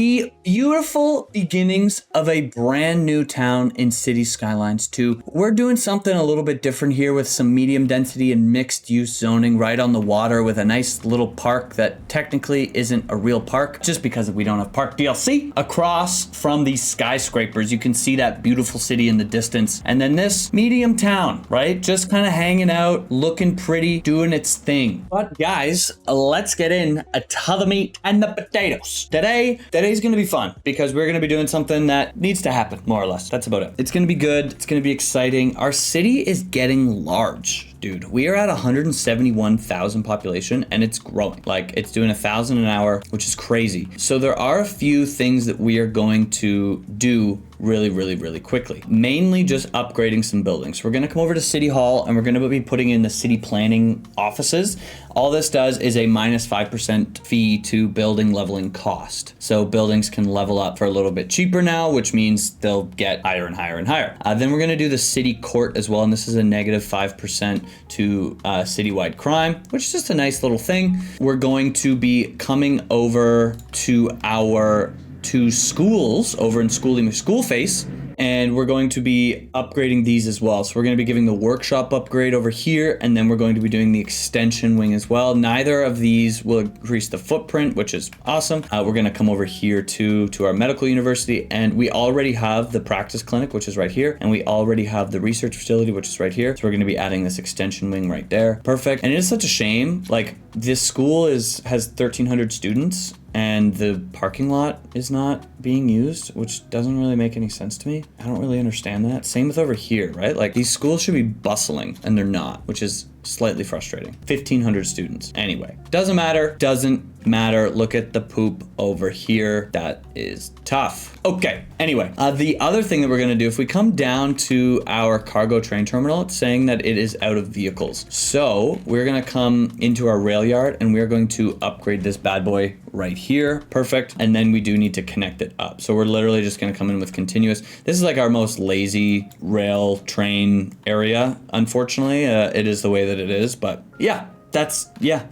The beautiful beginnings of a brand new town in City Skylines 2. We're doing something a little bit different here with some medium density and mixed use zoning right on the water with a nice little park that technically isn't a real park just because we don't have park DLC. Across from these skyscrapers, you can see that beautiful city in the distance. And then this medium town, right? Just kind of hanging out, looking pretty, doing its thing. But guys, let's get in to the meat and the potatoes. Today's gonna be fun because we're gonna be doing something that needs to happen, more or less. That's about it. It's gonna be good. It's gonna be exciting. Our city is getting large. Dude, we are at 171,000 population and it's growing. Like it's doing 1,000 an hour, which is crazy. So there are a few things that we are going to do really quickly. Mainly just upgrading some buildings. We're gonna come over to City Hall and we're gonna be putting in the city planning offices. All this does is a minus 5% fee to building leveling cost. So buildings can level up for a little bit cheaper now, which means they'll get higher and higher and higher. Then we're gonna do the city court as well. And this is a negative 5% to citywide crime, which is just a nice little thing. We're going to be coming over to our two schools over in School Face, and we're going to be upgrading these as well. So we're going to be giving the workshop upgrade over here, and then we're going to be doing the extension wing as well. Neither of these will increase the footprint, which is awesome. We're going to come over here to our medical university, and we already have the practice clinic, which is right here, and we already have the research facility, which is right here. So we're going to be adding this extension wing right there. Perfect. And it is such a shame, like this school has 1,300 students and the parking lot is not being used, which doesn't really make any sense to me. I don't really understand that. Same with over here, right? Like these schools should be bustling and they're not, which is slightly frustrating. 1,500 students. Anyway, doesn't matter. Look at the poop over here. That is tough. Okay. Anyway, the other thing that we're going to do, if we come down to our cargo train terminal, it's saying that it is out of vehicles. So we're going to come into our rail yard and we're going to upgrade this bad boy right here. Perfect. And then we do need to connect it up. So we're literally just going to come in with continuous. This is like our most lazy rail train area. Unfortunately, it is the way that it is, but yeah.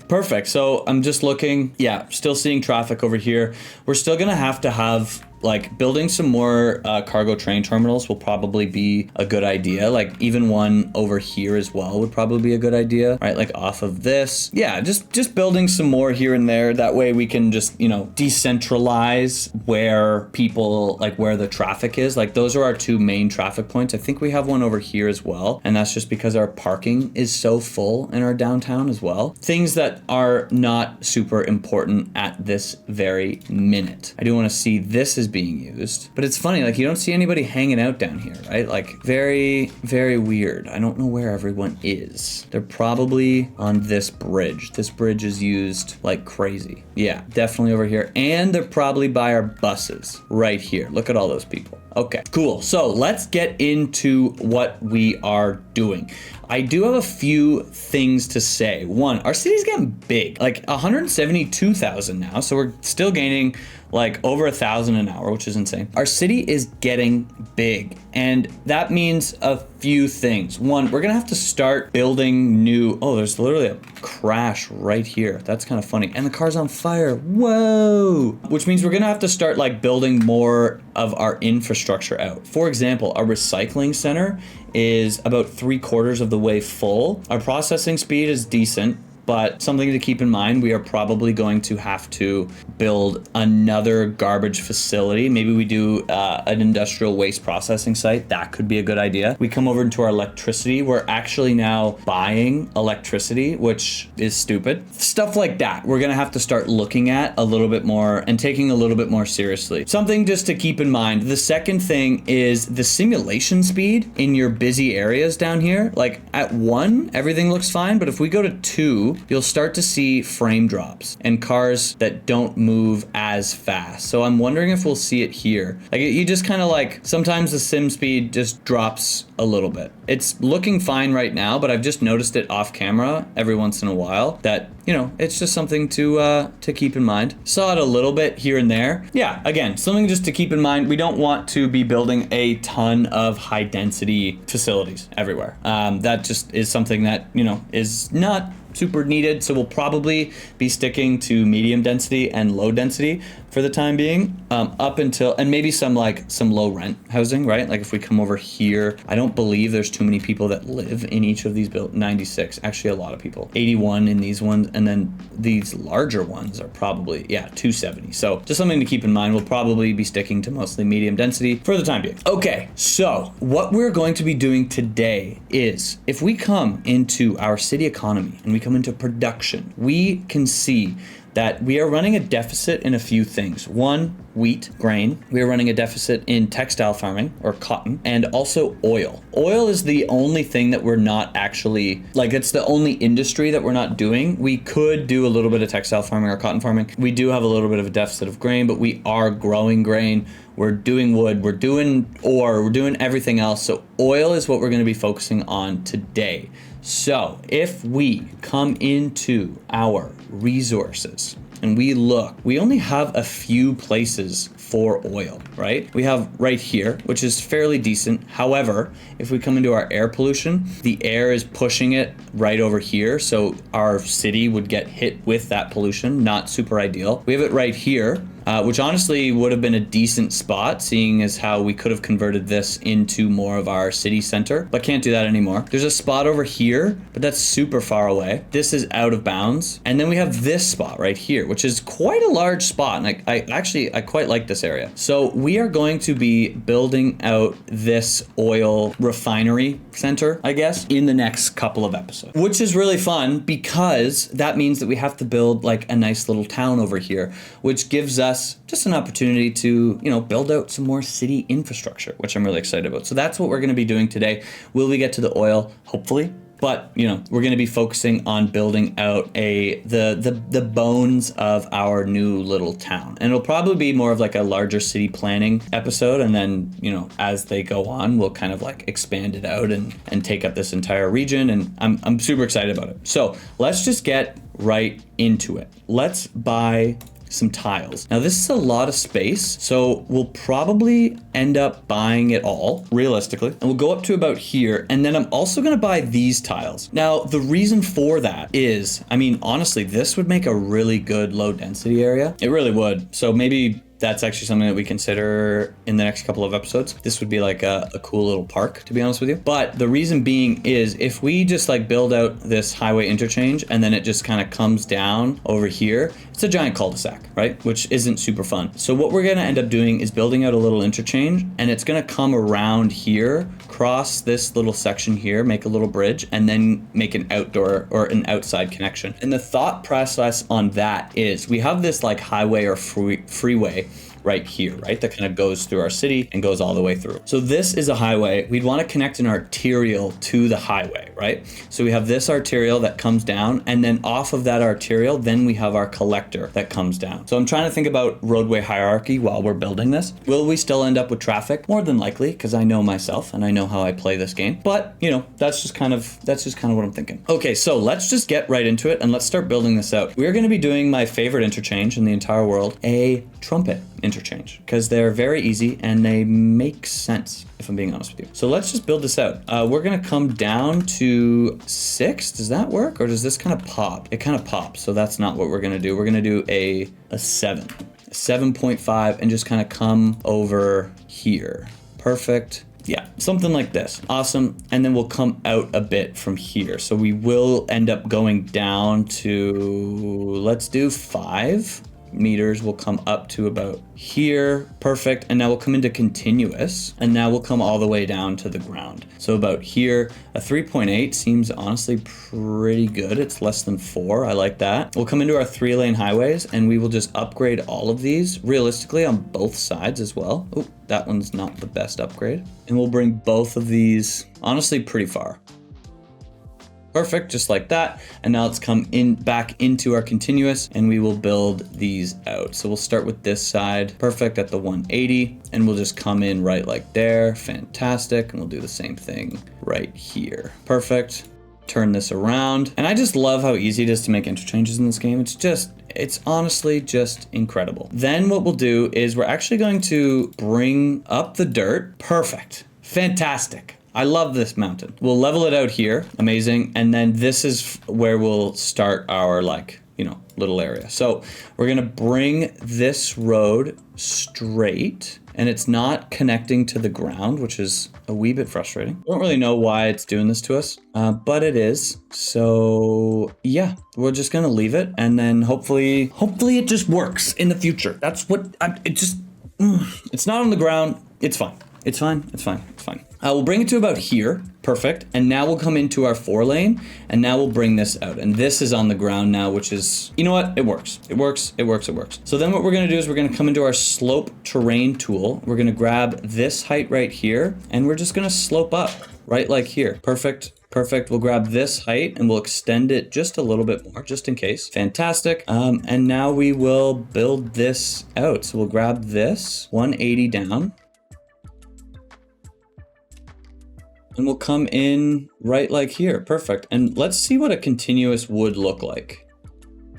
Perfect. So I'm just looking, still seeing traffic over here. We're still gonna have like building some more cargo train terminals will probably be a good idea. Like even one over here as well would probably be a good idea, right? Like off of this. Yeah, just building some more here and there. That way we can just, decentralize where people, like where the traffic is. Like those are our two main traffic points. I think we have one over here as well. And that's just because our parking is so full in our downtown as well. Things that are not super important at this very minute. I do want to see this is being used, but it's funny, like you don't see anybody hanging out down here, right? Like very weird. I don't know where everyone is. They're probably on this bridge. This bridge is used like crazy. Yeah, definitely over here. And they're probably by our buses right here. Look at all those people. Okay, cool. So let's get into what we are doing. I do have a few things to say. One, our city's getting big, like 172,000 now. So we're still gaining like over 1,000 an hour, which is insane. Our city is getting big, and that means a few things. One, we're gonna have to start building new. Oh, there's literally a crash right here. That's kind of funny. And the car's on fire. Whoa! Which means we're gonna have to start like building more of our infrastructure out. For example, our recycling center is about 3/4 of the way full. Our processing speed is decent, but something to keep in mind, we are probably going to have to build another garbage facility. Maybe we do an industrial waste processing site. That could be a good idea. We come over into our electricity. We're actually now buying electricity, which is stupid. Stuff like that, we're gonna have to start looking at a little bit more and taking a little bit more seriously. Something just to keep in mind. The second thing is the simulation speed in your busy areas down here. Like at 1, everything looks fine, but if we go to 2, you'll start to see frame drops and cars that don't move as fast. So I'm wondering if we'll see it here. Like you just kind of like, sometimes the sim speed just drops a little bit. It's looking fine right now, but I've just noticed it off camera every once in a while that, it's just something to keep in mind. Saw it a little bit here and there. Yeah, again, something just to keep in mind. We don't want to be building a ton of high density facilities everywhere. That just is something that, is not super needed. So we'll probably be sticking to medium density and low density, for the time being, up until, and maybe some low rent housing, right? Like if we come over here, I don't believe there's too many people that live in each of these 96, actually a lot of people, 81 in these ones. And then these larger ones are probably, 270. So just something to keep in mind. We'll probably be sticking to mostly medium density for the time being. Okay, so what we're going to be doing today is if we come into our city economy and we come into production, we can see that we are running a deficit in a few things. One, wheat, grain. We are running a deficit in textile farming or cotton, and also oil. Oil is the only thing that we're not actually, like it's the only industry that we're not doing. We could do a little bit of textile farming or cotton farming. We do have a little bit of a deficit of grain, but we are growing grain. We're doing wood, we're doing ore, we're doing everything else. So oil is what we're gonna be focusing on today. So if we come into our resources and we look, we only have a few places for oil, right? We have right here, which is fairly decent. However, if we come into our air pollution, the air is pushing it right over here. So our city would get hit with that pollution, not super ideal. We have it right here, which honestly would have been a decent spot, seeing as how we could have converted this into more of our city center, but can't do that anymore. There's a spot over here, but that's super far away. This is out of bounds. And then we have this spot right here, which is quite a large spot. And I quite like this area. So we are going to be building out this oil refinery center, I guess, in the next couple of episodes, which is really fun because that means that we have to build like a nice little town over here, which gives us just an opportunity to, build out some more city infrastructure, which I'm really excited about. So that's what we're going to be doing today. Will we get to the oil? Hopefully. But, we're going to be focusing on building out the bones of our new little town. And it'll probably be more of like a larger city planning episode. And then, as they go on, we'll kind of like expand it out and take up this entire region. And I'm super excited about it. So let's just get right into it. Let's buy some tiles. Now this is a lot of space, so we'll probably end up buying it all, realistically. And we'll go up to about here, and then I'm also gonna buy these tiles. Now the reason for that is, honestly, this would make a really good low density area. It really would. So maybe that's actually something that we consider in the next couple of episodes. This would be like a cool little park, to be honest with you. But the reason being is if we just like build out this highway interchange and then it just kind of comes down over here, it's a giant cul-de-sac, right? Which isn't super fun. So what we're gonna end up doing is building out a little interchange, and it's gonna come around here, cross this little section here, make a little bridge, and then make an outdoor or an outside connection. And the thought process on that is we have this like highway or freeway right here, right? That kind of goes through our city and goes all the way through. So this is a highway. We'd want to connect an arterial to the highway, right? So we have this arterial that comes down, and then off of that arterial, then we have our collector that comes down. So I'm trying to think about roadway hierarchy while we're building this. Will we still end up with traffic? More than likely, because I know myself and I know how I play this game. But that's just kind of what I'm thinking. Okay, so let's just get right into it and let's start building this out. We're going to be doing my favorite interchange in the entire world, a trumpet interchange, because they're very easy and they make sense, if I'm being honest with you. So let's just build this out. We're gonna come down to 6. Does that work, or does this kind of pop? It kind of pops, so that's not what we're gonna do. We're gonna do a 7, 7.5, and just kind of come over here. Perfect. Yeah, something like this. Awesome. And then we'll come out a bit from here. So we will end up going down to, let's do 5 meters. We'll come up to about here. Perfect. And now we'll come into continuous, and now we'll come all the way down to the ground. So about here, a 3.8 seems honestly pretty good. It's less than 4. I like that. We'll come into our 3-lane highways, and we will just upgrade all of these realistically on both sides as well. Oh, that one's not the best upgrade. And we'll bring both of these honestly pretty far. Perfect, just like that. And now let's come in back into our continuous, and we will build these out. So we'll start with this side. Perfect, at the 180, and we'll just come in right like there. Fantastic. And we'll do the same thing right here. Perfect. Turn this around. And I just love how easy it is to make interchanges in this game. It's honestly just incredible. Then what we'll do is we're actually going to bring up the dirt. Perfect. Fantastic. I love this mountain. We'll level it out here. Amazing. And then this is where we'll start our like you know, little area. So we're gonna bring this road straight, and it's not connecting to the ground, which is a wee bit frustrating. Don't really know why it's doing this to us, but it is. So yeah, we're just gonna leave it, and then hopefully it just works in the future. That's what it's not on the ground. It's fine. It's fine. It's fine. It's fine. We'll bring it to about here. Perfect. And now we'll come into our 4 lane, and now we'll bring this out. And this is on the ground now, which is, you know what? It works. It works. It works. It works. So then what we're going to do is we're going to come into our slope terrain tool. We're going to grab this height right here, and we're just going to slope up right like here. Perfect. Perfect. We'll grab this height and we'll extend it just a little bit more, just in case. Fantastic. And now we will build this out. So we'll grab this 180 down. And we'll come in right like here. Perfect. And let's see what a continuous would look like.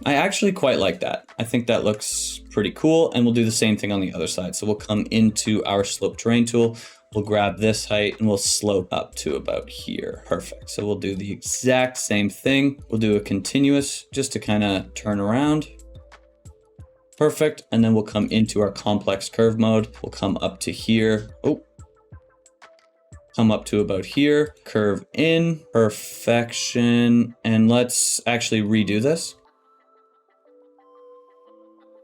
I actually quite like that. I think that looks pretty cool. And we'll do the same thing on the other side. So we'll come into our slope terrain tool. We'll grab this height and we'll slope up to about here. Perfect. So we'll do the exact same thing. We'll do a continuous just to kind of turn around. Perfect. And then we'll come into our complex curve mode. We'll come up to here. Oh. Come up to about here, curve in, perfection. And let's actually redo this.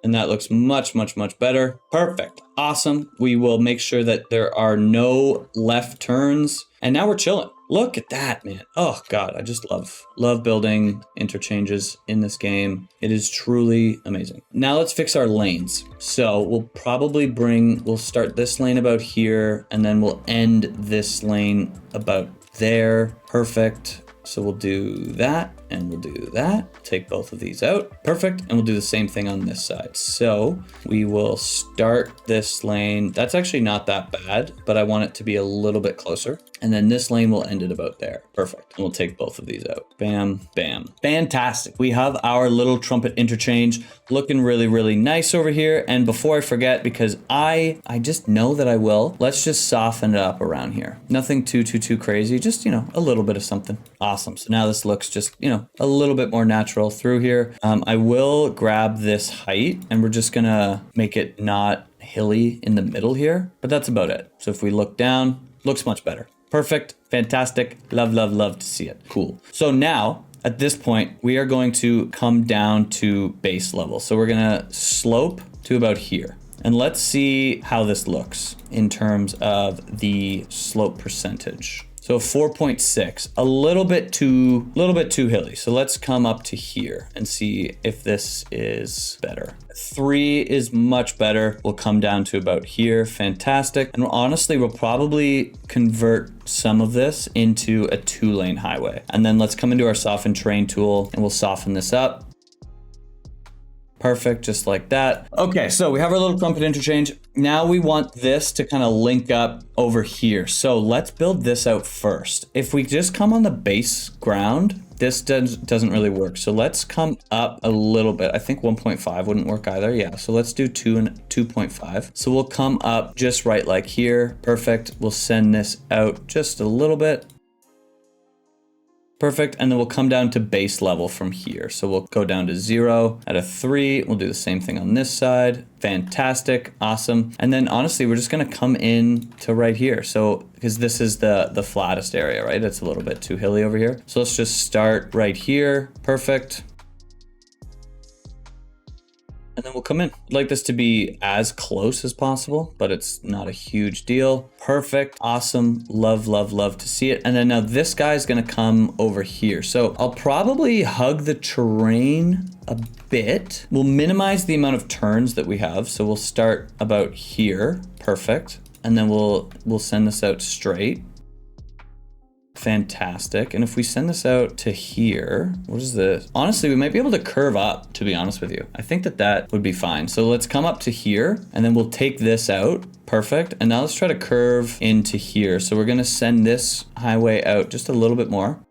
And that looks much, much, much better. Perfect. Awesome. We will make sure that there are no left turns. And now we're chilling. Look at that, man. Oh God, I just love building interchanges in this game. It is truly amazing. Now let's fix our lanes. So we'll start this lane about here, and then we'll end this lane about there. Perfect. So we'll do that and we'll do that. Take both of these out. Perfect. And we'll do the same thing on this side. So we will start this lane. That's actually not that bad, but I want it to be a little bit closer. And then this lane will end it about there. Perfect. And we'll take both of these out. Bam, bam. Fantastic. We have our little trumpet interchange looking really, really nice over here. And before I forget, because I just know that I will, let's just soften it up around here. Nothing too crazy. Just, you know, a little bit of something. Awesome. So now this looks just, you know, a little bit more natural through here. I will grab this height and we're just gonna make it not hilly in the middle here, but that's about it. So if we look down, looks much better. Perfect. Fantastic. Love, love, love to see it. Cool. So now at this point, we are going to come down to base level. So we're gonna slope to about here. And let's see how this looks in terms of the slope percentage. So 4.6, a little bit too hilly. So let's come up to here and see if this is better. 3 is much better. We'll come down to about here. Fantastic. And honestly, we'll probably convert some of this into a 2-lane highway. And then let's come into our soften terrain tool and we'll soften this up. Perfect, just like that. Okay, so we have our little trumpet interchange. Now we want this to kind of link up over here. So let's build this out first. If we just come on the base ground, this doesn't really work. So let's come up a little bit. I think 1.5 wouldn't work either. Yeah, so let's do 2 and 2.5. So we'll come up just right like here. Perfect. We'll send this out just a little bit. Perfect. And then we'll come down to base level from here. So we'll go down to 0 at a 3. We'll do the same thing on this side. Fantastic. Awesome. And then honestly, we're just going to come in to right here. So because this is the flattest area, right? It's a little bit too hilly over here. So let's just start right here. Perfect. And then we'll come in. I'd like this to be as close as possible, but it's not a huge deal. Perfect. Awesome. Love, love, love to see it. And then now this guy's going to come over here. So I'll probably hug the terrain a bit. We'll minimize the amount of turns that we have. So we'll start about here. Perfect. And then we'll send this out straight. Fantastic. And if we send this out to here, what is this? Honestly, we might be able to curve up, to be honest with you. I think that would be fine. So let's come up to here and then we'll take this out. Perfect. And now let's try to curve into here. So we're going to send this highway out just a little bit more.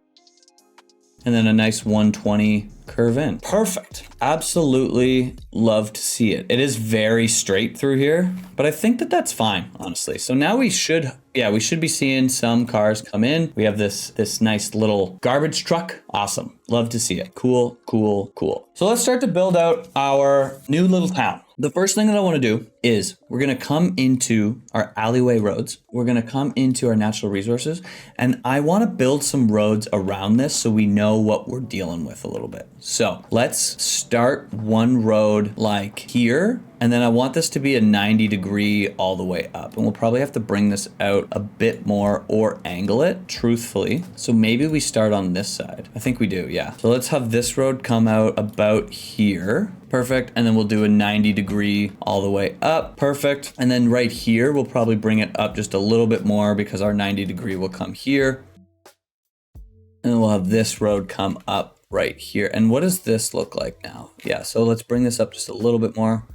and then a nice 120 curve in. Perfect. Absolutely love to see it. It is very straight through here, but I think that that's fine, honestly. So now we should be seeing some cars come in. We have this nice little garbage truck. Awesome. Love to see it. Cool, cool, cool. So let's start to build out our new little town. The first thing that I want to do is we're going to come into our alleyway roads. We're going to come into our natural resources, and I want to build some roads around this so we know what we're dealing with a little bit. So let's start one road like here, and then I want this to be a 90-degree all the way up. And we'll probably have to bring this out a bit more or angle it, truthfully. So maybe we start on this side. I think we do, yeah. So let's have this road come out about here. Perfect. And then we'll do a 90-degree all the way up. Perfect. And then right here, we'll probably bring it up just a little bit more because our 90-degree will come here. And then we'll have this road come up right here. And what does this look like now? Yeah, so let's bring this up just a little bit more.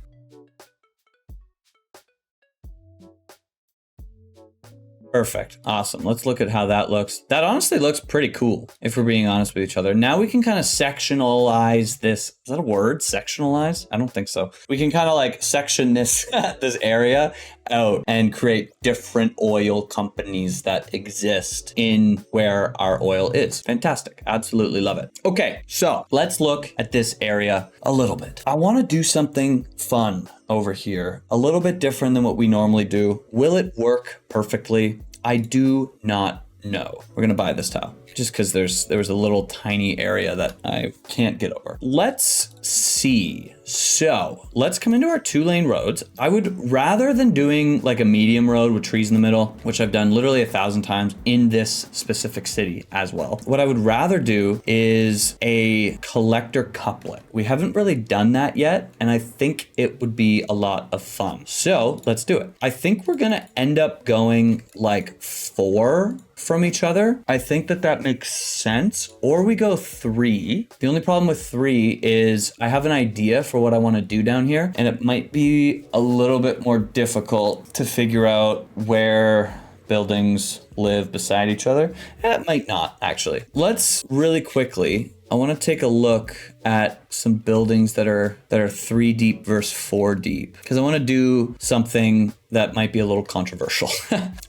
Perfect. Awesome. Let's look at how that looks. That honestly looks pretty cool, if we're being honest with each other. Now we can kind of sectionalize this. Is that a word? Sectionalize? I don't think so. We can kind of like section this, this area out and create different oil companies that exist in where our oil is. Fantastic. Absolutely love it. Okay, so let's look at this area a little bit. I want to do something fun over here, a little bit different than what we normally do. Will it work perfectly? I do not know. We're gonna buy this tile just because there was a little tiny area that I can't get over. Let's see. So let's come into our 2-lane roads. I would, rather than doing like a medium road with trees in the middle, which I've done literally 1,000 times in this specific city as well, what I would rather do is a collector couplet. We haven't really done that yet, and I think it would be a lot of fun. So let's do it. I think we're gonna end up going like 4 from each other. I think that makes sense. Or we go 3. The only problem with 3 is I have an idea for what I want to do down here, and it might be a little bit more difficult to figure out where buildings live beside each other. It might not, actually. Let's really quickly, I want to take a look at some buildings that are 3 deep versus 4 deep, because I want to do something that might be a little controversial.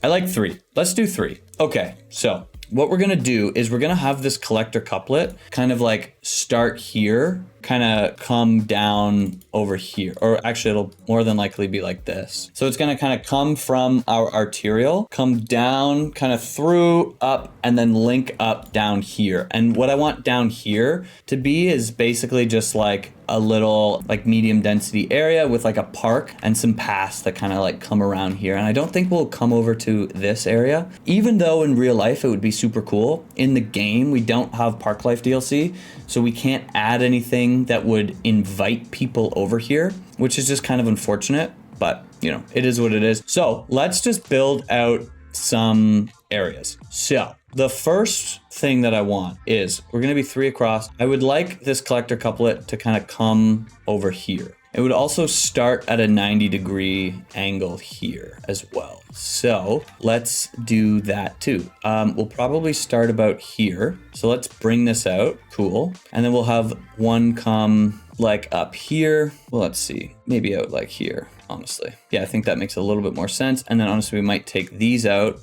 I like 3. Let's do 3. Okay, so what we're gonna do is we're gonna have this collector couplet kind of like start here, kind of come down over here, or actually it'll more than likely be like this. So it's gonna kind of come from our arterial, come down, kind of through, up, and then link up down here. And what I want down here to be is basically just like a little like medium density area with like a park and some paths that kind of like come around here. And I don't think we'll come over to this area, even though in real life it would be super cool. In the game, we don't have Park Life DLC, so we can't add anything that would invite people over here, which is just kind of unfortunate, but you know, it is what it is. So let's just build out some areas. So the first thing that I want is we're going to be 3 across. I would like this collector couplet to kind of come over here. It would also start at a 90-degree angle here as well. So let's do that too. We'll probably start about here. So let's bring this out. Cool. And then we'll have one come like up here. Well, let's see, maybe out like here, honestly. Yeah, I think that makes a little bit more sense. And then honestly, we might take these out.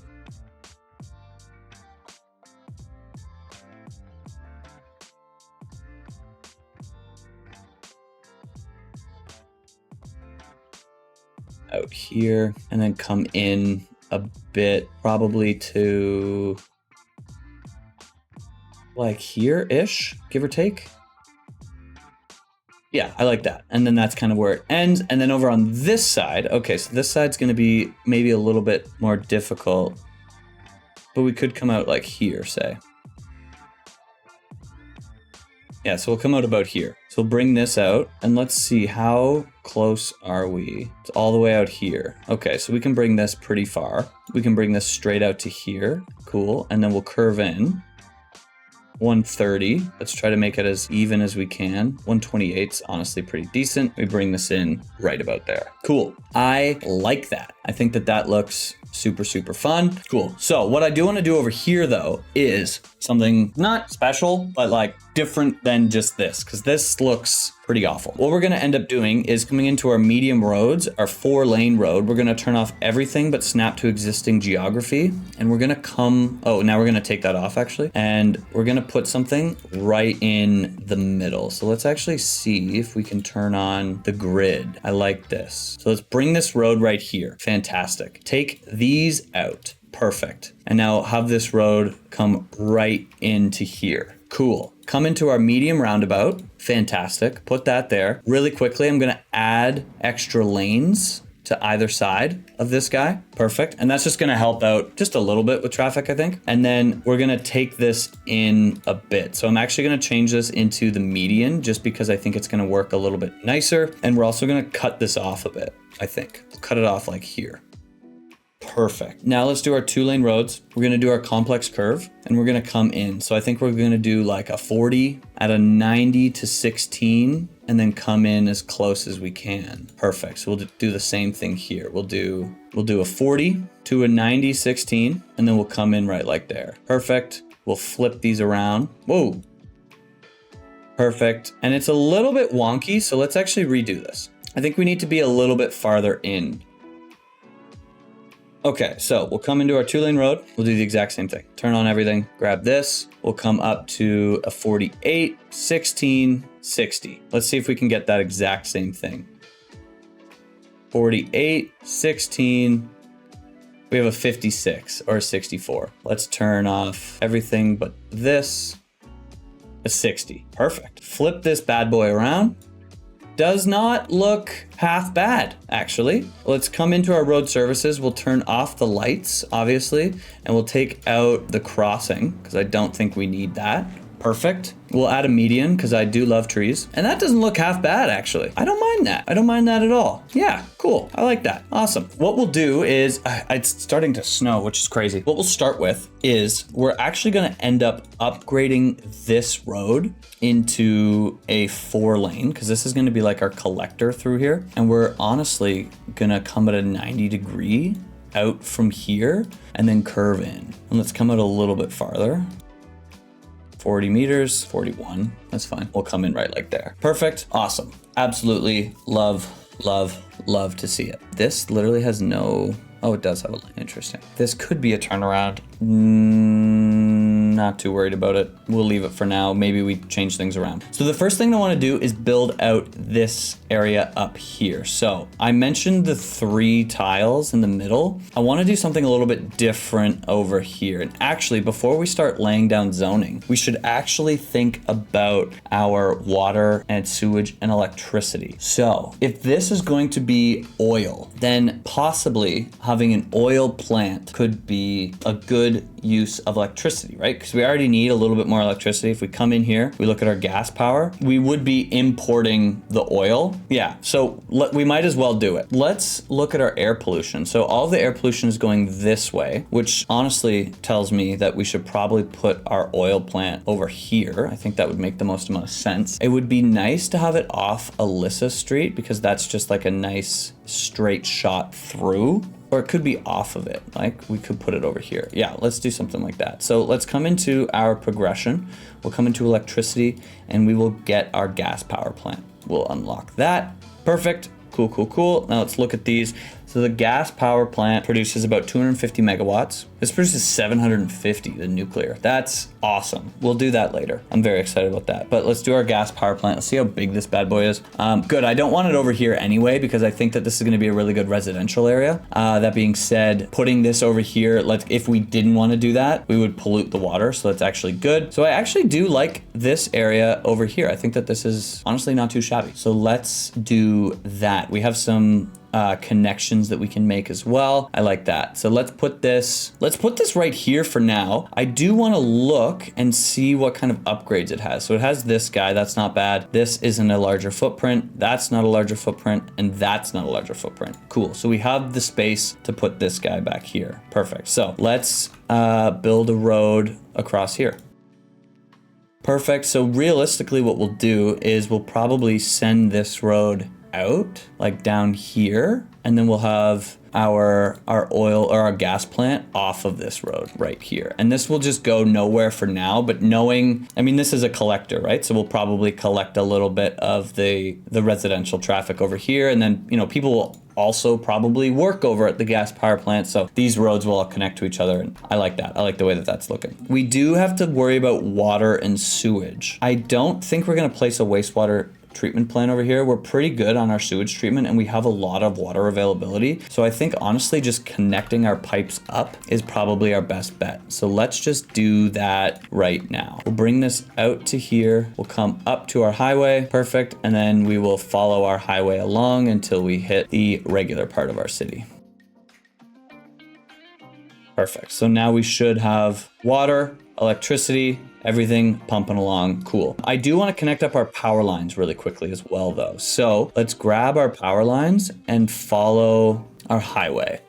Out here, and then come in a bit, probably to like here-ish, give or take. Yeah, I like that. And then that's kind of where it ends. And then over on this side, okay, so this side's going to be maybe a little bit more difficult, but we could come out like here, say. Yeah, so we'll come out about here. So we'll bring this out, and let's see, how close are we? It's all the way out here. Okay, so we can bring this pretty far. We can bring this straight out to here. Cool, and then we'll curve in. 130. Let's try to make it as even as we can. 128's honestly pretty decent. We bring this in right about there. Cool. I like that. I think that looks Super, super fun. Cool. So what I do want to do over here though is something not special, but like different than just this, because this looks pretty awful. What we're going to end up doing is coming into our medium roads, our 4-lane road. We're going to turn off everything but snap to existing geography. And we're going to come, oh, now we're going to take that off actually. And we're going to put something right in the middle. So let's actually see if we can turn on the grid. I like this. So let's bring this road right here. Fantastic. Take these out. Perfect. And now have this road come right into here. Cool. Come into our medium roundabout. Fantastic. Put that there. Really quickly, I'm going to add extra lanes to either side of this guy. Perfect. And that's just going to help out just a little bit with traffic, I think. And then we're going to take this in a bit. So I'm actually going to change this into the median just because I think it's going to work a little bit nicer. And we're also going to cut this off a bit, I think. We'll cut it off like here. Perfect. Now let's do our 2-lane roads. We're going to do our complex curve and we're going to come in. So I think we're going to do like a 40 at a 90 to 16 and then come in as close as we can. Perfect. So we'll do the same thing here. We'll do a 40 to a 90, 16, and then we'll come in right like there. Perfect. We'll flip these around. Whoa. Perfect. And it's a little bit wonky. So let's actually redo this. I think we need to be a little bit farther in. Okay, so we'll come into our 2-lane road. We'll do the exact same thing. Turn on everything, grab this. We'll come up to a 48, 16, 60. Let's see if we can get that exact same thing. 48, 16. We have a 56 or a 64. Let's turn off everything but this. A 60. Perfect. Flip this bad boy around. Does not look half bad, actually. Let's come into our road services. We'll turn off the lights, obviously, and we'll take out the crossing because I don't think we need that. Perfect. We'll add a median because I do love trees. And that doesn't look half bad, actually. I don't mind that. I don't mind that at all. Yeah, cool. I like that. Awesome. What we'll do is, it's starting to snow, which is crazy. What we'll start with is we're actually going to end up upgrading this road into a 4-lane because this is going to be like our collector through here. And we're honestly going to come at a 90-degree out from here and then curve in. And let's come out a little bit farther. 40 meters, 41, that's fine. We'll come in right like there. Perfect, awesome. Absolutely love to see it. This literally has no, oh, it does have a line, interesting. This could be a turnaround. Not too worried about it. We'll leave it for now. Maybe we change things around. So the first thing I want to do is build out this area up here. So I mentioned the 3 tiles in the middle. I want to do something a little bit different over here. And actually, before we start laying down zoning, we should actually think about our water and sewage and electricity. So if this is going to be oil, then possibly having an oil plant could be a good use of electricity, right? Because we already need a little bit more electricity. If we come in here, we look at our gas power, we would be importing the oil. Yeah, so we might as well do it. Let's look at our air pollution. So all the air pollution is going this way, which honestly tells me that we should probably put our oil plant over here. I think that would make the most amount of sense. It would be nice to have it off Alyssa Street because that's just like a nice straight shot through. Or it could be off of it, like we could put it over here. Yeah, let's do something like that. So let's come into our progression. We'll come into electricity and we will get our gas power plant. We'll unlock that. Perfect. Cool, cool, cool. Now let's look at these. So the gas power plant produces about 250 megawatts. This produces 750, the nuclear. That's awesome. We'll do that later. I'm very excited about that. But let's do our gas power plant. Let's see how big this bad boy is. Good, I don't want it over here anyway, because I think that this is gonna be a really good residential area. That being said, putting this over here, if we didn't wanna do that, we would pollute the water, so that's actually good. So I actually do like this area over here. I think that this is honestly not too shabby. So let's do that. We have some connections that we can make as well. I like that. So let's put this right here for now. I do want to look and see what kind of upgrades it has. So it has this guy, that's not bad. This isn't a larger footprint. That's not a larger footprint. And that's not a larger footprint. Cool. So we have the space to put this guy back here. Perfect. So let's build a road across here. Perfect. So realistically, what we'll do is we'll probably send this road out like down here, and then we'll have our oil or our gas plant off of this road right here. And this will just go nowhere for now, but knowing, I mean, this is a collector, right? So we'll probably collect a little bit of the residential traffic over here. And then, you know, people will also probably work over at the gas power plant. So these roads will all connect to each other. And I like that. I like the way that that's looking. We do have to worry about water and sewage. I don't think we're going to place a wastewater treatment plant over here. We're pretty good on our sewage treatment and we have a lot of water availability. So I think honestly, just connecting our pipes up is probably our best bet. So let's just do that right now. We'll bring this out to here. We'll come up to our highway. Perfect. And then we will follow our highway along until we hit the regular part of our city. Perfect. So now we should have water, electricity, everything pumping along. Cool. I do want to connect up our power lines really quickly as well though. So let's grab our power lines and follow our highway.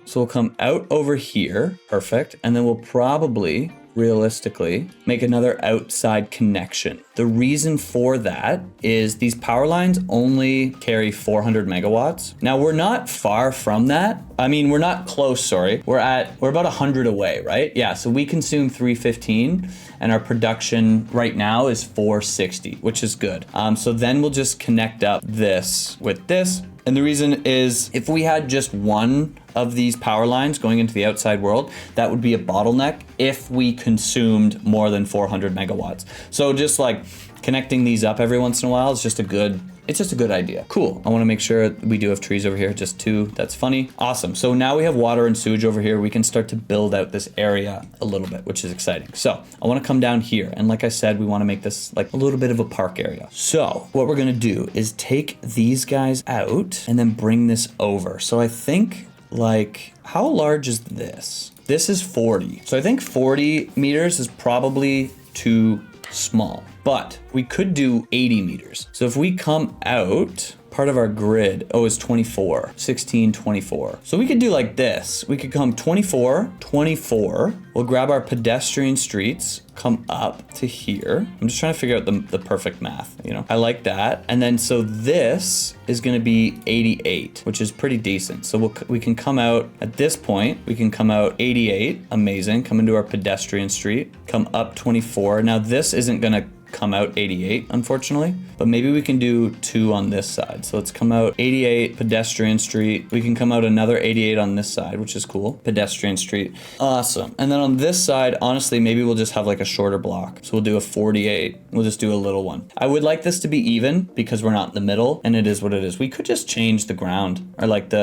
So we'll come out over here. Perfect. And then we'll probably realistically make another outside connection. The reason for that is these power lines only carry 400 megawatts. Now we're not far from that. I mean, we're not close, sorry. We're about 100 away, right? Yeah, so we consume 315 and our production right now is 460, which is good. So then we'll just connect up this with this. And the reason is if we had just one of these power lines going into the outside world, that would be a bottleneck if we consumed more than 400 megawatts. So just like connecting these up every once in a while is just a good, it's just a good idea. Cool. I want to make sure we do have trees over here, just 2. That's funny. Awesome. So now we have water and sewage over here. We can start to build out this area a little bit, which is exciting. So I want to come down here. And like I said, we want to make this like a little bit of a park area. So what we're going to do is take these guys out and then bring this over. So I think like, how large is this? This is 40. So I think 40 meters is probably too small, but we could do 80 meters. So if we come out, part of our grid, is 24, 16, 24. So we could do like this. We could come 24, 24. We'll grab our pedestrian streets, come up to here. I'm just trying to figure out the perfect math, you know? I like that. And then so this is gonna be 88, which is pretty decent. So we can come out at this point, we can come out 88, amazing. Come into our pedestrian street, come up 24. Now this isn't gonna come out 88, unfortunately, but maybe we can do 2 on this side. So let's come out 88 pedestrian street. We can come out another 88 on this side, which is cool. Pedestrian street. Awesome. And then on this side, honestly, maybe we'll just have like a shorter block. So we'll do a 48. We'll just do a little one. I would like this to be even because we're not in the middle and it is what it is. We could just change the ground or like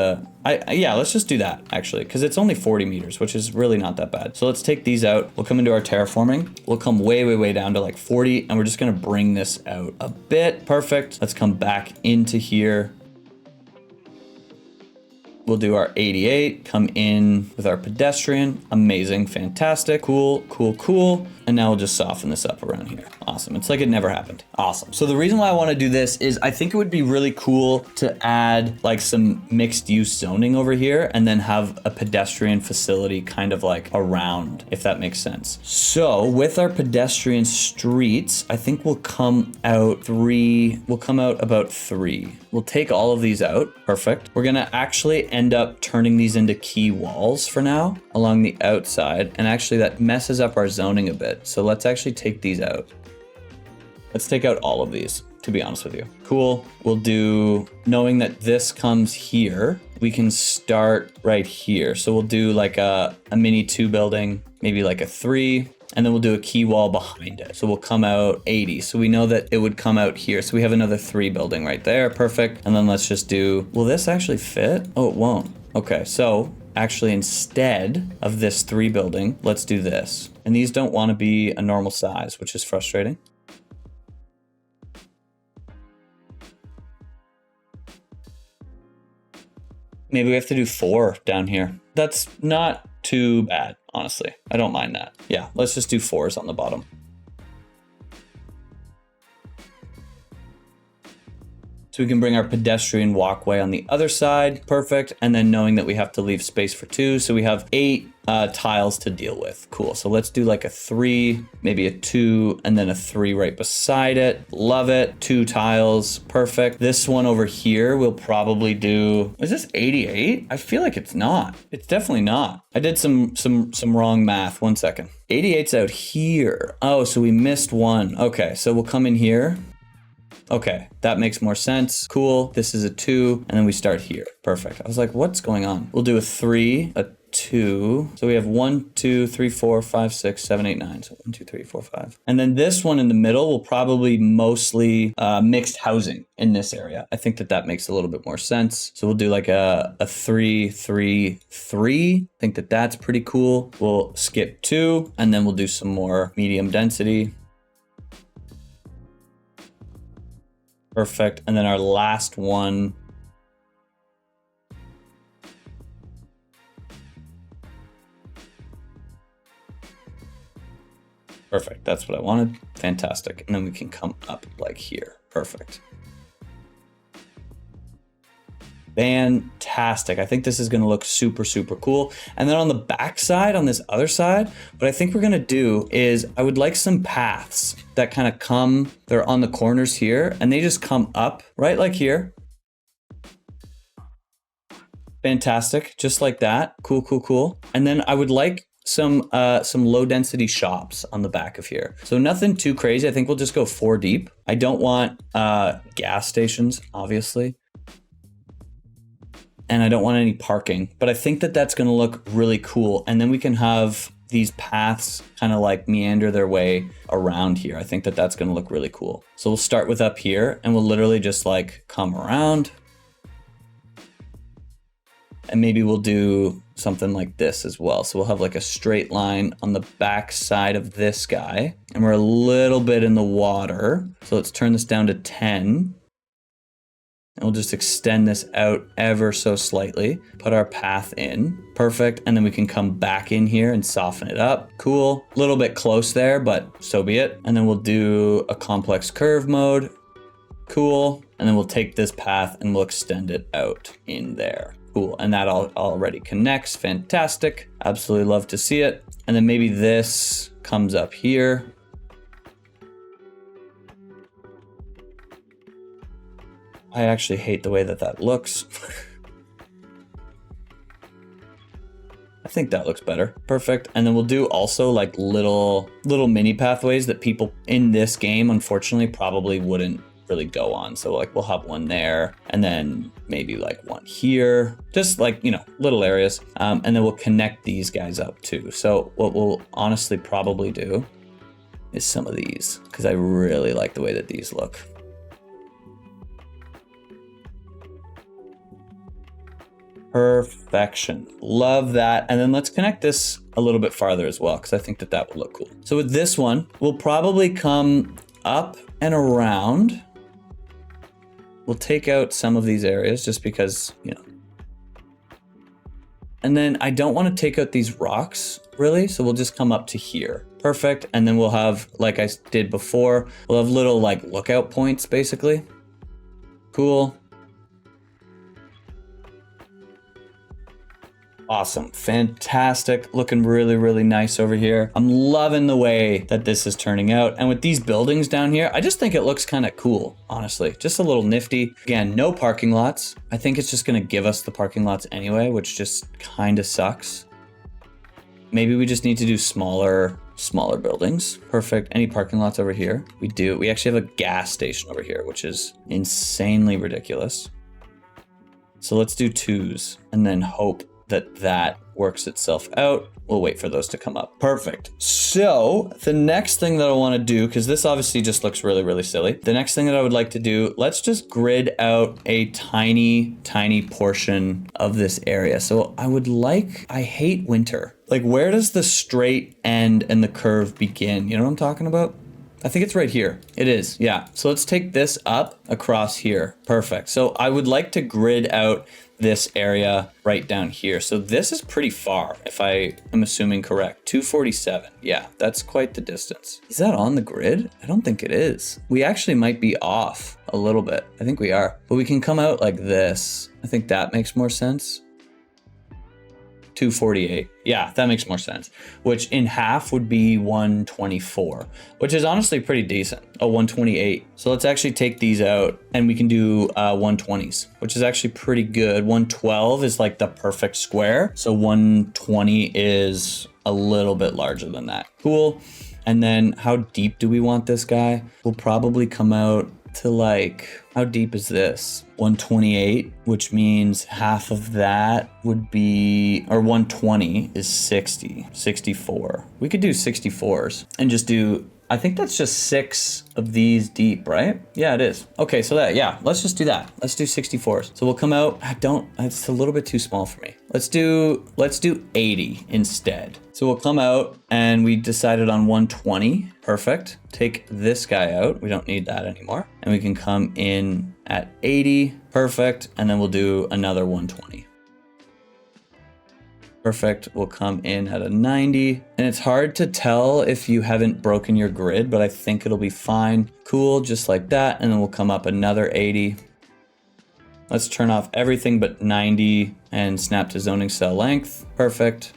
yeah, let's just do that actually, because it's only 40 meters, which is really not that bad. So let's take these out. We'll come into our terraforming. We'll come way, way, way down to like 40, and we're just gonna bring this out a bit. Perfect. Let's come back into here. We'll do our 88, come in with our pedestrian. Amazing, fantastic, cool, cool, cool. And now we'll just soften this up around here. Awesome, it's like it never happened. Awesome. So the reason why I wanna do this is I think it would be really cool to add like some mixed use zoning over here and then have a pedestrian facility kind of like around, if that makes sense. So with our pedestrian streets, I think we'll come out about 3. We'll take all of these out, perfect. We're gonna actually end up turning these into key walls for now along the outside. And actually that messes up our zoning a bit. So let's actually take these out. Let's take out all of these, to be honest with you. Cool. We'll do, knowing that this comes here, we can start right here. So we'll do like a mini 2 building, maybe like a 3. And then we'll do a key wall behind it. So we'll come out 80. So we know that it would come out here. So we have another 3 building right there. Perfect. And then let's just do, will this actually fit? Oh, it won't. Okay, so actually instead of this 3 building, let's do this. And these don't want to be a normal size, which is frustrating. Maybe we have to do 4 down here. That's not too bad, honestly. I don't mind that. Yeah, let's just do 4s on the bottom. So we can bring our pedestrian walkway on the other side. Perfect. And then knowing that we have to leave space for 2. So we have 8 tiles to deal with. Cool. So let's do like a 3, maybe a 2, and then a 3 right beside it. Love it. 2 tiles. Perfect. This one over here we'll probably do. Is this 88? I feel like it's not. It's definitely not. I did some wrong math. 1 second. 88's out here. Oh, so we missed one. Okay, so we'll come in here. Okay, that makes more sense. Cool. This is a 2, and then we start here. Perfect. I was like, what's going on? We'll do a 3, a 2. So we have 1, 2, 3, 4, 5, 6, 7, 8, 9. So 1, 2, 3, 4, 5. And then this one in the middle will probably mostly mixed housing in this area. I think that makes a little bit more sense. So we'll do like a 3, 3, 3. I think that that's pretty cool. We'll skip 2, and then we'll do some more medium density. Perfect. And then our last one. Perfect. That's what I wanted. Fantastic. And then we can come up like here. Perfect. Fantastic. I think this is going to look super, super cool. And then on the back side, on this other side, what I think we're going to do is I would like some paths that kind of come, they're on the corners here, and they just come up right like here. Fantastic. Just like that. Cool, cool, cool. And then I would like some low density shops on the back of here. So nothing too crazy. I think we'll just go 4 deep. I don't want gas stations, obviously. And I don't want any parking, but I think that that's going to look really cool. And then we can have these paths kind of like meander their way around here. I think that that's going to look really cool. So we'll start with up here, and we'll literally just like come around. And maybe we'll do something like this as well. So we'll have like a straight line on the back side of this guy, and we're a little bit in the water. So let's turn this down to 10. And we'll just extend this out ever so slightly, put our path in. Perfect. And then we can come back in here and soften it up. Cool. A little bit close there, but so be it. And then we'll do a complex curve mode. Cool. And then we'll take this path and we'll extend it out in there. Cool. And that already connects. Fantastic. Absolutely love to see it. And then maybe this comes up here. I actually hate the way that looks. I think that looks better. Perfect. And then we'll do also like little mini pathways that people in this game, unfortunately, probably wouldn't really go on. So like we'll have one there, and then maybe like one here, just like, you know, little areas. And then we'll connect these guys up too. So what we'll honestly probably do is some of these, because I really like the way that these look. Perfection. Love that. And then let's connect this a little bit farther as well, because I think that will look cool. So with this one, we'll probably come up and around. We'll take out some of these areas just because, you know. And then I don't want to take out these rocks really. So we'll just come up to here. Perfect. And then we'll have, like I did before, we'll have little like lookout points basically. Cool. Awesome. Fantastic. Looking really, really nice over here. I'm loving the way that this is turning out. And with these buildings down here, I just think it looks kind of cool, honestly. Just a little nifty. Again, no parking lots. I think it's just going to give us the parking lots anyway, which just kind of sucks. Maybe we just need to do smaller buildings. Perfect. Any parking lots over here? We do. We actually have a gas station over here, which is insanely ridiculous. So let's do 2s and then hope that works itself out. We'll wait for those to come up. Perfect. So the next thing that I want to do, because this obviously just looks really, really silly. The next thing that I would like to do, let's just grid out a tiny, tiny portion of this area. So I hate winter. Like, where does the straight end and the curve begin? You know what I'm talking about? I think it's right here. It is, yeah. So let's take this up across here. Perfect. So I would like to grid out this area right down here. So this is pretty far, if I am assuming correct. 247. Yeah, that's quite the distance. Is that on the grid? I don't think it is. We actually might be off a little bit. I think we are. But we can come out like this. I think that makes more sense. 248. Yeah, that makes more sense. Which in half would be 124, which is honestly pretty decent. Oh, 128. So let's actually take these out and we can do 120s, which is actually pretty good. 112 is like the perfect square. So 120 is a little bit larger than that. Cool. And then how deep do we want this guy? We'll probably come out to like, how deep is this? 128, which means half of that would be, or 120 is 60, 64. We could do 64s and just do, I think that's just 6 of these deep, right? Yeah, it is. Okay, so that, yeah, let's just do that. Let's do 64s. So we'll come out, it's a little bit too small for me. Let's do 80 instead. So we'll come out and we decided on 120. Perfect. Take this guy out. We don't need that anymore. And we can come in at 80. Perfect. And then we'll do another 120. Perfect. We'll come in at a 90. And it's hard to tell if you haven't broken your grid, but I think it'll be fine. Cool, just like that. And then we'll come up another 80. Let's turn off everything but 90 and snap to zoning cell length. Perfect.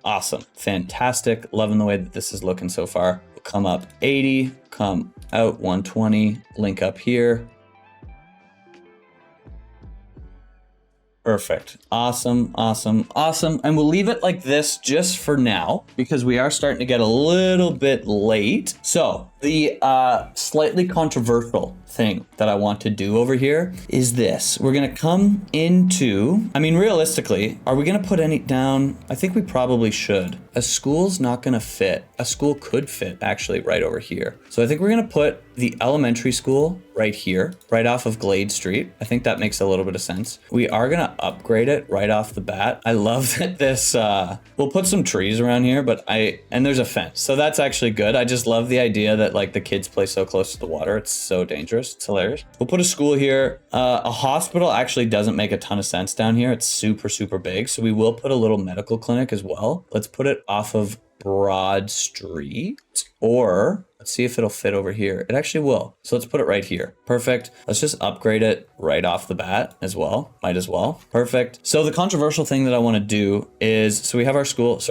Awesome. Fantastic. Loving the way that this is looking so far. We'll come up 80, come out 120, link up here. Perfect. Awesome, awesome, awesome. And we'll leave it like this just for now because we are starting to get a little bit late. So the slightly controversial thing that I want to do over here is this. We're going to come into, I mean, realistically, are we going to put any down? I think we probably should. A school's not going to fit. A school could fit actually right over here. So I think we're going to put the elementary school right here, right off of Glade Street. I think that makes a little bit of sense. We are going to upgrade it right off the bat. I love that this, we'll put some trees around here, and there's a fence. So that's actually good. I just love the idea that like the kids play so close to the water. It's so dangerous. It's hilarious. We'll put a school here. A hospital actually doesn't make a ton of sense down here. It's super, super big. So we will put a little medical clinic as well. Let's put it off of Broad Street, or let's see if it'll fit over here. It actually will. So let's put it right here. Perfect. Let's just upgrade it right off the bat as well. Might as well. Perfect. So the controversial thing that I want to do is, so we have our school,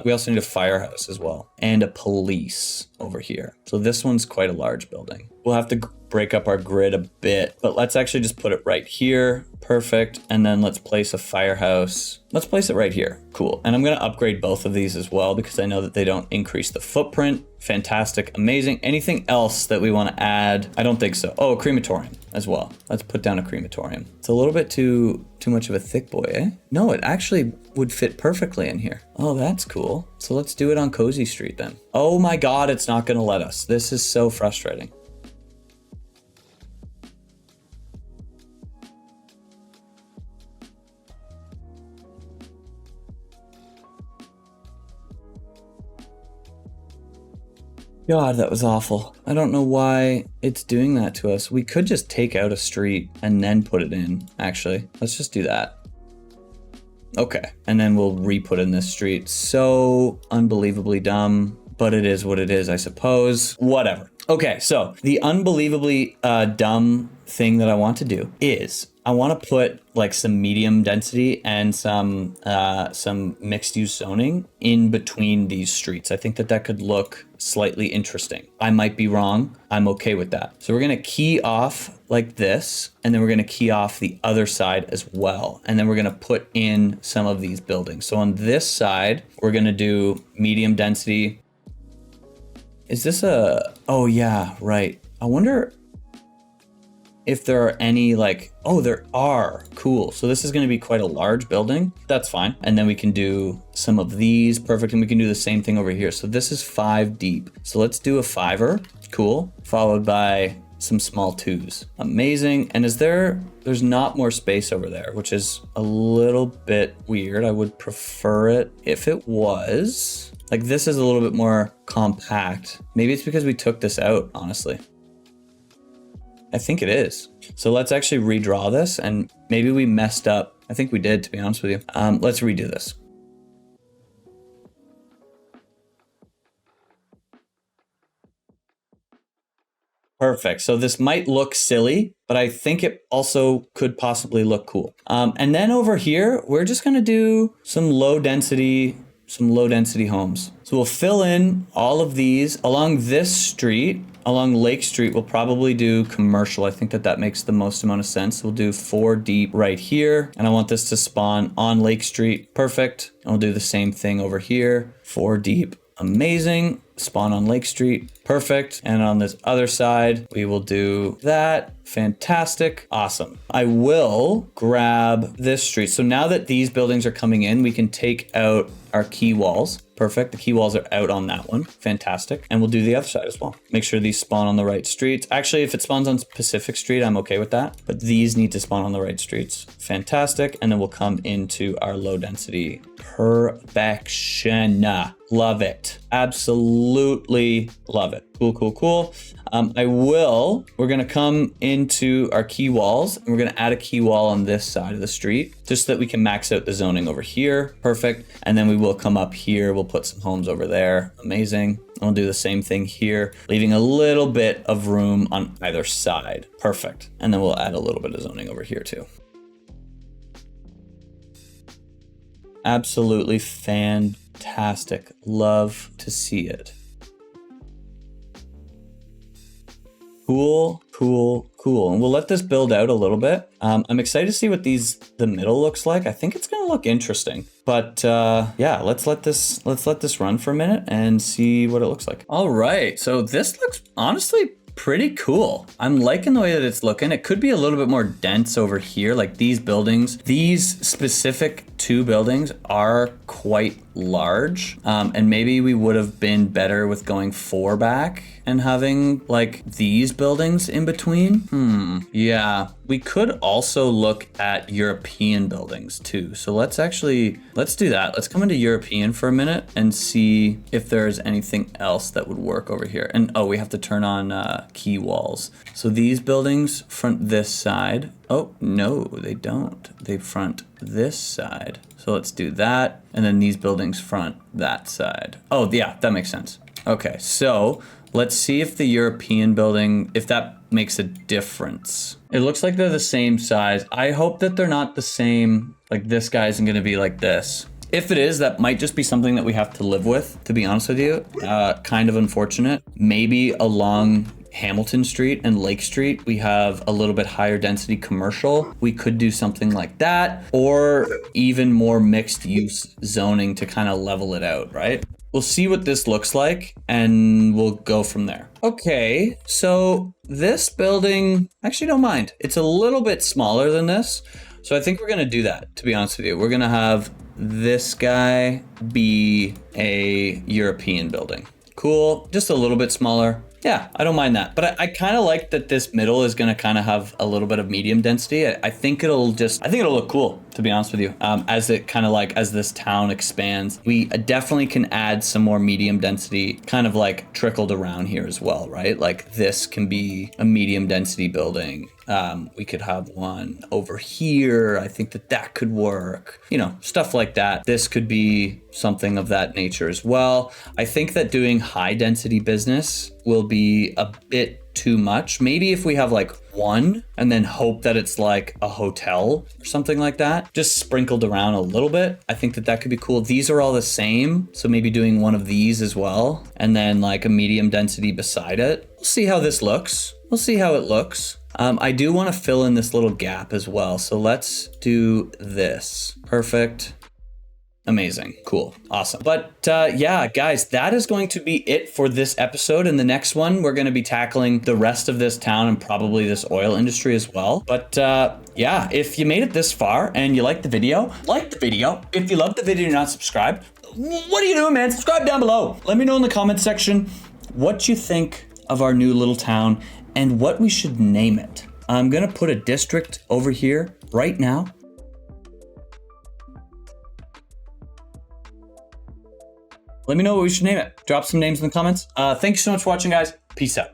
we also need a firehouse as well and a police over here. So this one's quite a large building. We'll have to break up our grid a bit, but let's actually just put it right here. Perfect. And then let's place a firehouse. Let's place it right here. Cool. And I'm going to upgrade both of these as well because I know that they don't increase the footprint. Fantastic. Amazing. Anything else that we want to add? I don't think so. Oh, a crematorium as well. Let's put down a crematorium. It's a little bit too much of a thick boy, eh? No, it actually would fit perfectly in here. Oh, that's cool. So let's do it on Cozy Street then. Oh my God, it's not going to let us. This is so frustrating. God, that was awful. I don't know why it's doing that to us. We could just take out a street and then put it in, actually. Let's just do that. Okay, and then we'll re-put in this street. So unbelievably dumb, but it is what it is, I suppose. Whatever. Okay, so the unbelievably dumb thing that I want to do is I want to put like some medium density and some mixed use zoning in between these streets. I think that could look slightly interesting. I might be wrong. I'm okay with that. So we're going to key off like this, and then we're going to key off the other side as well. And then we're going to put in some of these buildings. So on this side, we're going to do medium density. Is this oh yeah, right. I wonder if there are any like, oh, there are. Cool. So this is going to be quite a large building. That's fine. And then we can do some of these. Perfect. And we can do the same thing over here. So this is 5 deep. So let's do a 5er. Cool. Followed by some small 2s. Amazing. And there's not more space over there, which is a little bit weird. I would prefer it if it was. Like this is a little bit more compact. Maybe it's because we took this out, honestly. I think it is. So let's actually redraw this, and maybe we messed up. I think we did, to be honest with you. Let's redo this. Perfect. So this might look silly, but I think it also could possibly look cool. And then over here, we're just going to do some low density homes. So we'll fill in all of these along this street. Along Lake Street, we'll probably do commercial. I think that makes the most amount of sense. We'll do 4 deep right here. And I want this to spawn on Lake Street. Perfect. And we'll do the same thing over here. 4 deep. Amazing. Spawn on Lake Street. Perfect. And on this other side, we will do that. Fantastic. Awesome. I will grab this street. So now that these buildings are coming in, we can take out our key walls. Perfect. The key walls are out on that one. Fantastic. And we'll do the other side as well. Make sure these spawn on the right streets. Actually, if it spawns on Pacific Street, I'm okay with that. But these need to spawn on the right streets. Fantastic. And then we'll come into our low density. Perfection. Love it. Absolutely love it. Cool, cool, cool. We're going to come into our key walls and we're going to add a key wall on this side of the street just so that we can max out the zoning over here. Perfect. And then we will come up here. We'll put some homes over there. Amazing. I'll do the same thing here, leaving a little bit of room on either side. Perfect. And then we'll add a little bit of zoning over here too. Absolutely fantastic. Love to see it. Cool, cool, cool. And we'll let this build out a little bit. I'm excited to see what the middle looks like. I think it's gonna look interesting. But yeah, let's let this run for a minute and see what it looks like. All right, so this looks honestly pretty cool. I'm liking the way that it's looking. It could be a little bit more dense over here, like these buildings. These specific 2 buildings are quite large, and maybe we would have been better with going 4 back and having like these buildings in between. Yeah, we could also look at European buildings too. So let's do that. Let's come into European for a minute and see if there's anything else that would work over here. And oh, we have to turn on key walls. So these buildings front this side. Oh, no, they don't. They front this side. So let's do that. And then these buildings front that side. Oh, yeah, that makes sense. Okay, so let's see if the European building, if that makes a difference. It looks like they're the same size. I hope that they're not the same, like this guy isn't gonna be like this. If it is, that might just be something that we have to live with, to be honest with you. Kind of unfortunate. Maybe along Hamilton Street and Lake Street, we have a little bit higher density commercial. We could do something like that, or even more mixed use zoning to kind of level it out, right? We'll see what this looks like and we'll go from there. Okay, so this building, I actually don't mind. It's a little bit smaller than this. So I think we're gonna do that, to be honest with you. We're gonna have this guy be a European building. Cool, just a little bit smaller. Yeah, I don't mind that. But I kind of like that this middle is going to kind of have a little bit of medium density. I think it'll look cool, to be honest with you. As it kind of like, as this town expands, we definitely can add some more medium density kind of like trickled around here as well, right? Like this can be a medium density building. We could have one over here. I think that could work, you know, stuff like that. This could be something of that nature as well. I think that doing high density business will be a bit too much. Maybe if we have like one and then hope that it's like a hotel or something like that, just sprinkled around a little bit. I think that could be cool. These are all the same. So maybe doing one of these as well. And then like a medium density beside it. We'll see how this looks. We'll see how it looks. I do want to fill in this little gap as well. So let's do this. Perfect. Amazing. Cool. Awesome. But yeah, guys, that is going to be it for this episode. In the next one, we're going to be tackling the rest of this town and probably this oil industry as well. But yeah, if you made it this far and you liked the video, like the video. If you loved the video and you're not subscribed, what are you doing, man? Subscribe down below. Let me know in the comment section what you think of our new little town and what we should name it. I'm going to put a district over here right now. Let me know what we should name it. Drop some names in the comments. Thank you so much for watching, guys. Peace out.